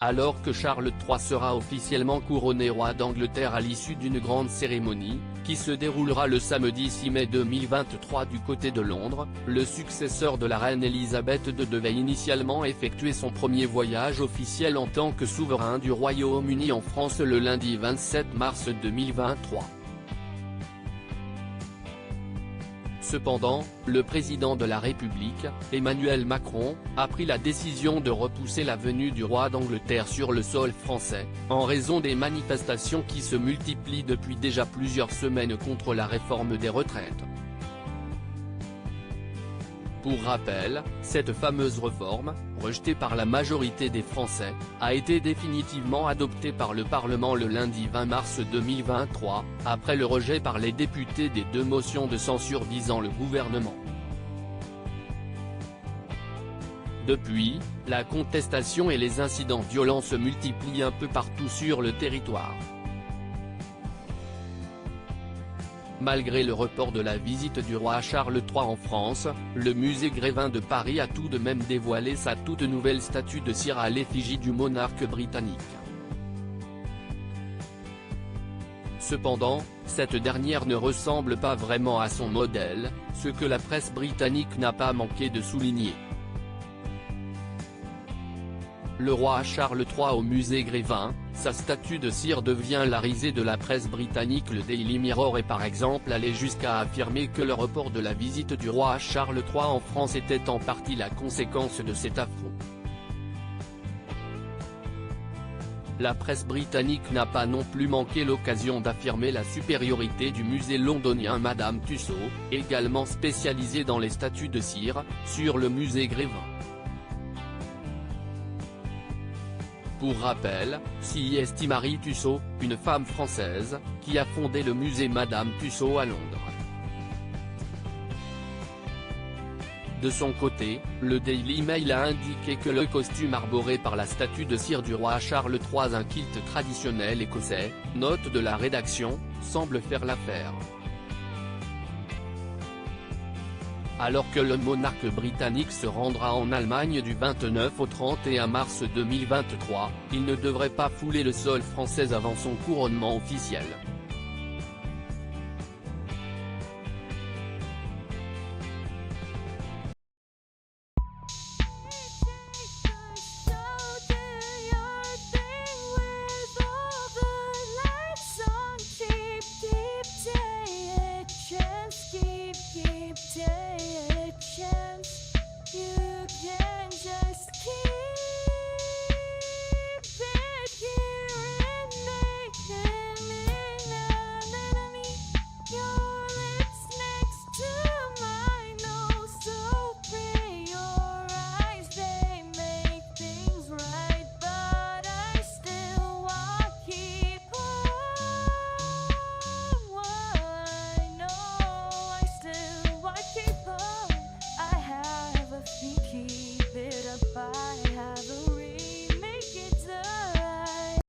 Alors que Charles III sera officiellement couronné roi d'Angleterre à l'issue d'une grande cérémonie, qui se déroulera le samedi 6 mai 2023 du côté de Londres, le successeur de la reine Elisabeth II devait initialement effectuer son premier voyage officiel en tant que souverain du Royaume-Uni en France le lundi 27 mars 2023. Cependant, le président de la République, Emmanuel Macron, a pris la décision de repousser la venue du roi d'Angleterre sur le sol français, en raison des manifestations qui se multiplient depuis déjà plusieurs semaines contre la réforme des retraites. Pour rappel, cette fameuse réforme, rejetée par la majorité des Français, a été définitivement adoptée par le Parlement le lundi 20 mars 2023, après le rejet par les députés des 2 motions de censure visant le gouvernement. Depuis, la contestation et les incidents violents se multiplient un peu partout sur le territoire. Malgré le report de la visite du roi Charles III en France, le musée Grévin de Paris a tout de même dévoilé sa toute nouvelle statue de cire à l'effigie du monarque britannique. Cependant, cette dernière ne ressemble pas vraiment à son modèle, ce que la presse britannique n'a pas manqué de souligner. Le roi Charles III au musée Grévin, sa statue de cire devient la risée de la presse britannique. Le Daily Mirror est par exemple allé jusqu'à affirmer que le report de la visite du roi Charles III en France était en partie la conséquence de cet affront. La presse britannique n'a pas non plus manqué l'occasion d'affirmer la supériorité du musée londonien Madame Tussauds, également spécialisé dans les statues de cire, sur le musée Grévin. Pour rappel, s'y estime Marie Tussaud, une femme française, qui a fondé le musée Madame Tussauds à Londres. De son côté, le Daily Mail a indiqué que le costume arboré par la statue de cire du roi Charles III, un kilt traditionnel écossais, note de la rédaction, semble faire l'affaire. Alors que le monarque britannique se rendra en Allemagne du 29 au 31 mars 2023, il ne devrait pas fouler le sol français avant son couronnement officiel.